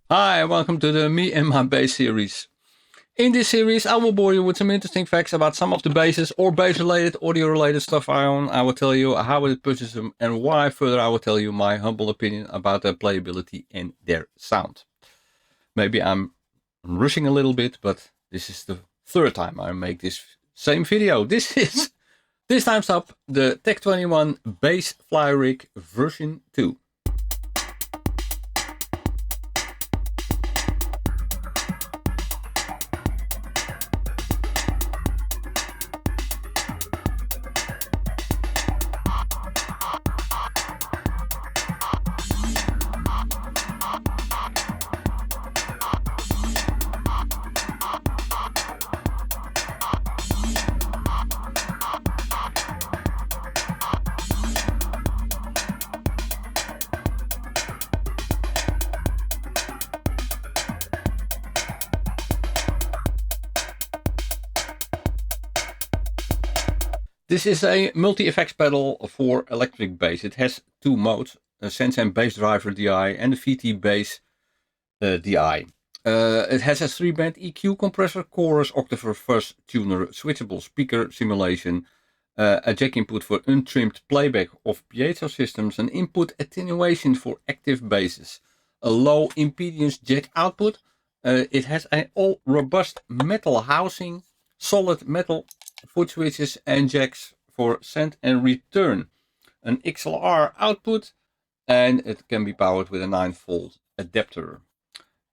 Hi, welcome to the Me and My Bass series. In this series, I will bore you with some interesting facts about some of the basses or bass-related, audio-related stuff I own. I will tell you how I purchase them and why. Further, I will tell you my humble opinion about their playability and their sound. Maybe I'm rushing a little bit, but this is the third time I make this same video. This time's up the Tech 21 Bass Fly Rig version 2. This is a multi-effects pedal for electric bass. It has two modes, a Sense and Bass Driver DI and a VT Bass DI. It has a 3-band EQ compressor, chorus, octave, fuzz, tuner, switchable speaker simulation, a jack input for untrimmed playback of piezo systems, an input attenuation for active basses, a low impedance jack output. It has an all robust metal housing, solid metal foot switches and jacks for send and return, an XLR output, and it can be powered with a 9-volt adapter.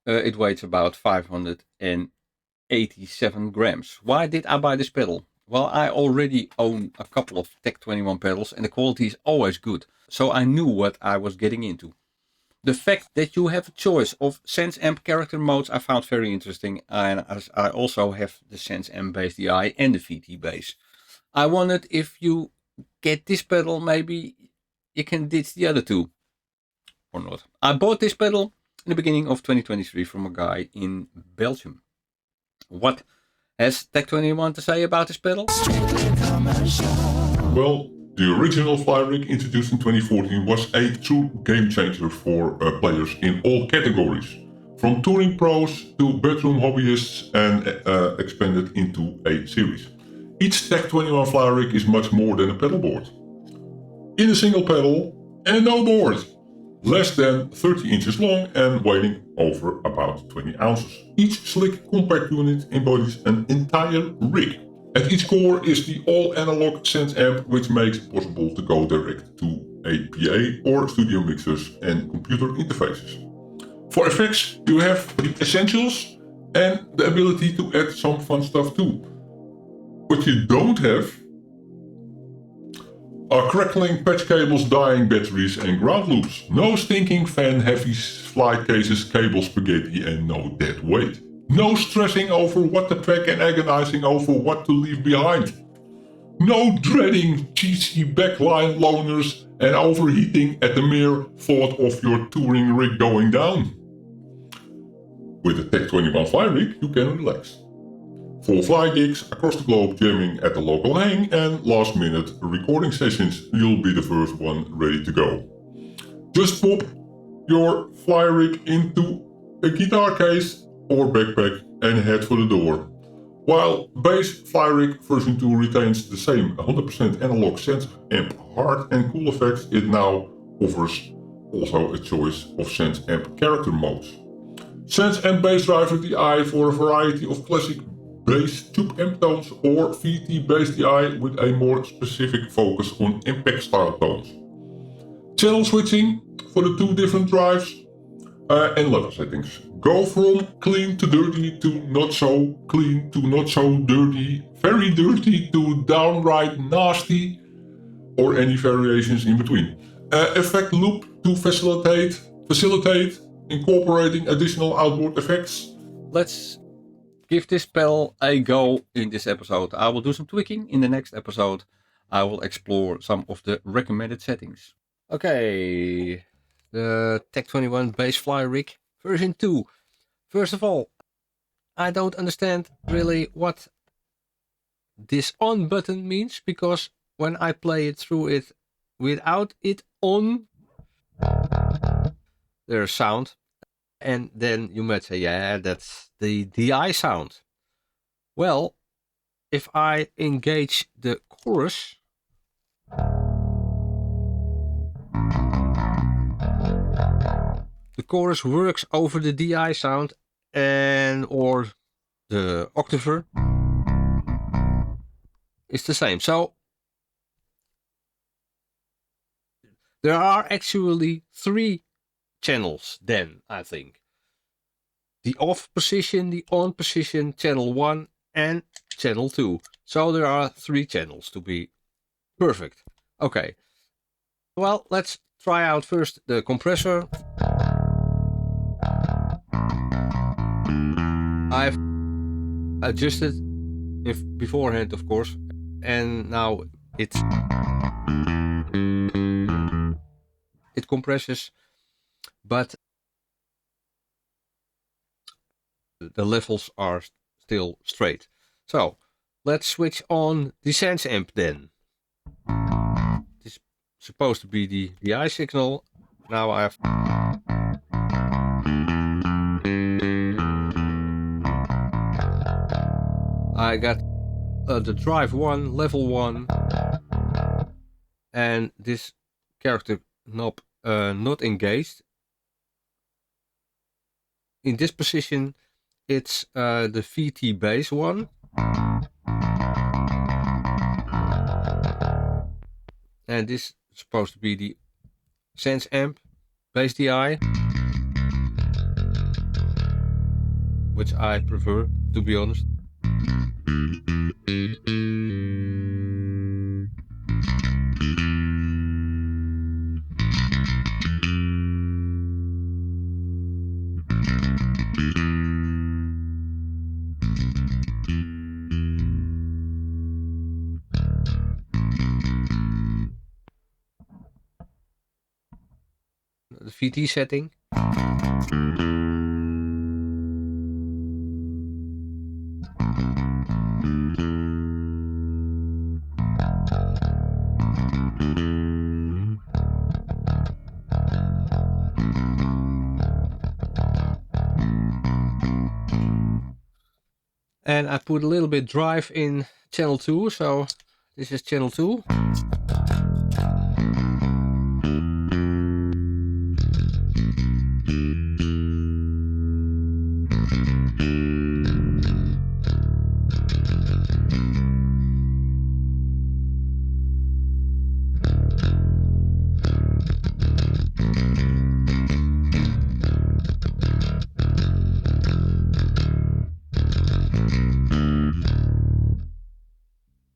It weighs about 587 grams. Why did I buy this pedal? Well, I already own a couple of Tech 21 pedals and the quality is always good, so I knew what I was getting into. The fact that you have a choice of Sense Amp character modes I found very interesting, and as I also have the Sense Amp Bass DI and the VT Bass. I wondered if you get this pedal, maybe you can ditch the other two or not. I bought this pedal in the beginning of 2023 from a guy in Belgium. What has Tech 21 to say about this pedal? Well, the original Fly Rig introduced in 2014 was a true game changer for players in all categories, from touring pros to bedroom hobbyists, and expanded into a series. Each Tech 21 Fly Rig is much more than a pedal board. In a single pedal and no board, less than 30 inches long and weighing over about 20 ounces. Each slick compact unit embodies an entire rig. At each core is the all-analog Sense amp, which makes it possible to go direct to a PA or studio mixers and computer interfaces. For effects, you have the essentials and the ability to add some fun stuff too. What you don't have are crackling patch cables, dying batteries and ground loops. No stinking fan, heavy flight cases, cable spaghetti and no dead weight. No stressing over what to track and agonizing over what to leave behind. No dreading cheesy backline loners and overheating at the mere thought of your touring rig going down. With the Tech 21 Fly Rig, you can relax. For fly gigs across the globe, jamming at the local hang and last minute recording sessions, you'll be the first one ready to go. Just pop your Fly Rig into a guitar case or backpack and head for the door. While Bass Fly Rig version 2 retains the same 100% analog Sense amp hard and cool effects, it now offers also a choice of Sense amp character modes. Sense amp Bass Driver DI for a variety of classic bass tube amp tones, or VT Bass DI with a more specific focus on impact style tones. Channel switching for the two different drives, and level settings. Go from clean to dirty to not so clean to not so dirty, very dirty to downright nasty, or any variations in between. Effect loop to facilitate incorporating additional outboard effects. Let's give this pedal a go in this episode. I will do some tweaking. In the next episode, I will explore some of the recommended settings. Okay, the Tech 21 Bass Fly Rig version 2. First of all, I don't understand really what this on button means, because when I play it through it without it on, there's sound. And then you might say, yeah, that's the DI sound. Well, if I engage the chorus, the chorus works over the DI sound and or the octaver is the same. So there are actually 3 channels then, I think. The off position, the on position, channel 1 and channel 2. So there are 3 channels to be perfect. Okay. Well, let's try out first the compressor. I've adjusted it beforehand, of course, and now it compresses, but the levels are still straight. So let's switch on the sense amp then. This is supposed to be the DI signal. Now I got the drive 1, level 1, and this character knob not engaged. In this position, it's the VT bass 1. And this is supposed to be the sense amp, bass DI, which I prefer, to be honest. The VT setting. And I put a little bit drive in channel 2, so this is channel 2.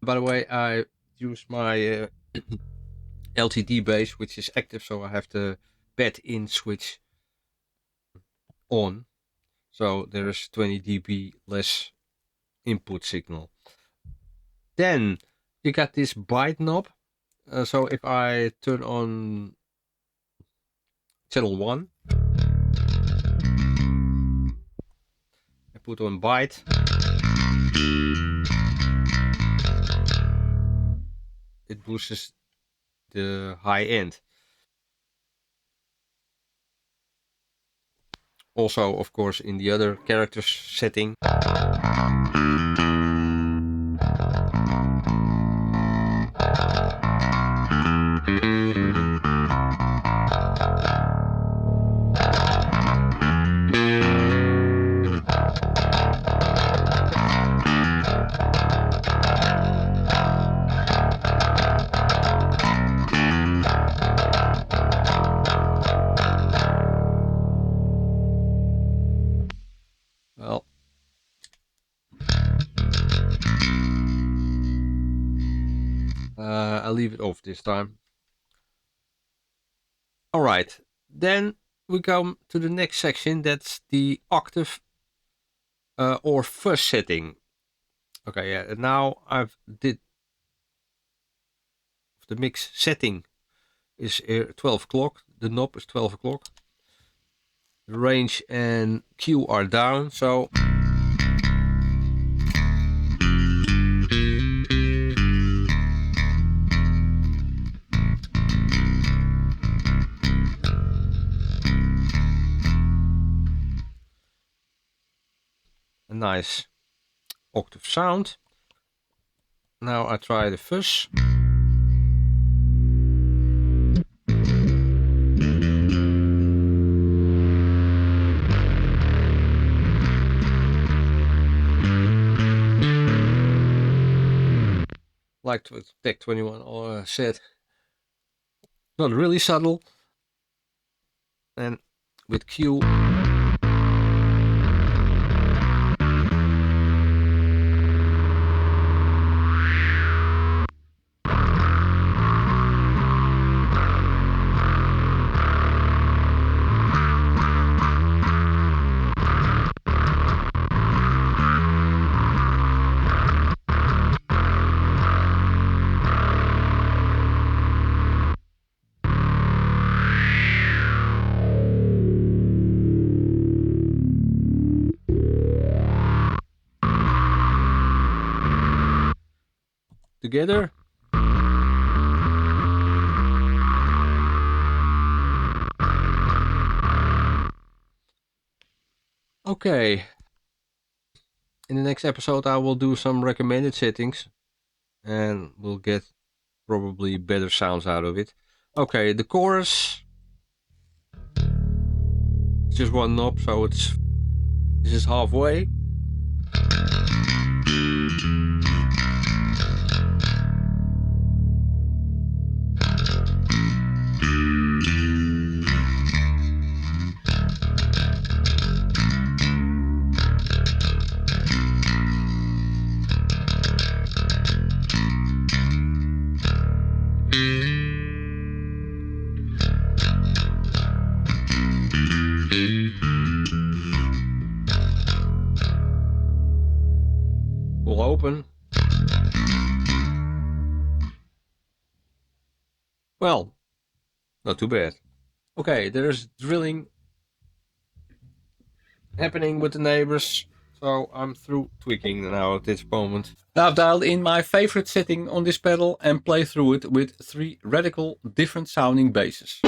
By the way, I use my LTD bass, which is active, so I have the bed in switch on. So there is 20 dB less input signal. Then you got this byte knob. So if I turn on channel 1, I put on byte. It boosts the high end. Also, of course, in the other characters setting. Well, I'll leave it off this time. All right, then we come to the next section. That's the octave or fuzz setting. Okay, yeah. Now I've did the mix setting is 12 o'clock. The knob is 12 o'clock. The range and Q are down, so nice octave sound. Now I try the fuzz. Like what Tech 21 said, not really subtle. And with Q, together. Okay. In the next episode I will do some recommended settings and we'll get probably better sounds out of it. Okay, the chorus. It's just one knob, so this is halfway. We'll open. Well, not too bad. Okay, there's drilling happening with the neighbors, so I'm through tweaking now at this moment. Now I've dialed in my favorite setting on this pedal and play through it with 3 radical different sounding basses.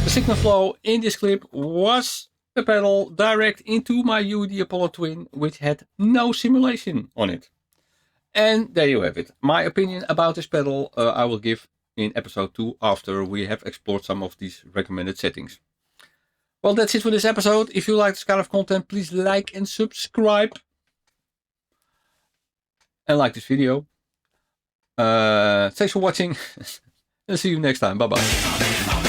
The signal flow in this clip was a pedal direct into my UD Apollo Twin, which had no simulation on it. And there you have it. My opinion about this pedal I will give in episode 2 after we have explored some of these recommended settings. Well, that's it for this episode. If you like this kind of content, please like and subscribe. And like this video. Thanks for watching. And see you next time. Bye bye.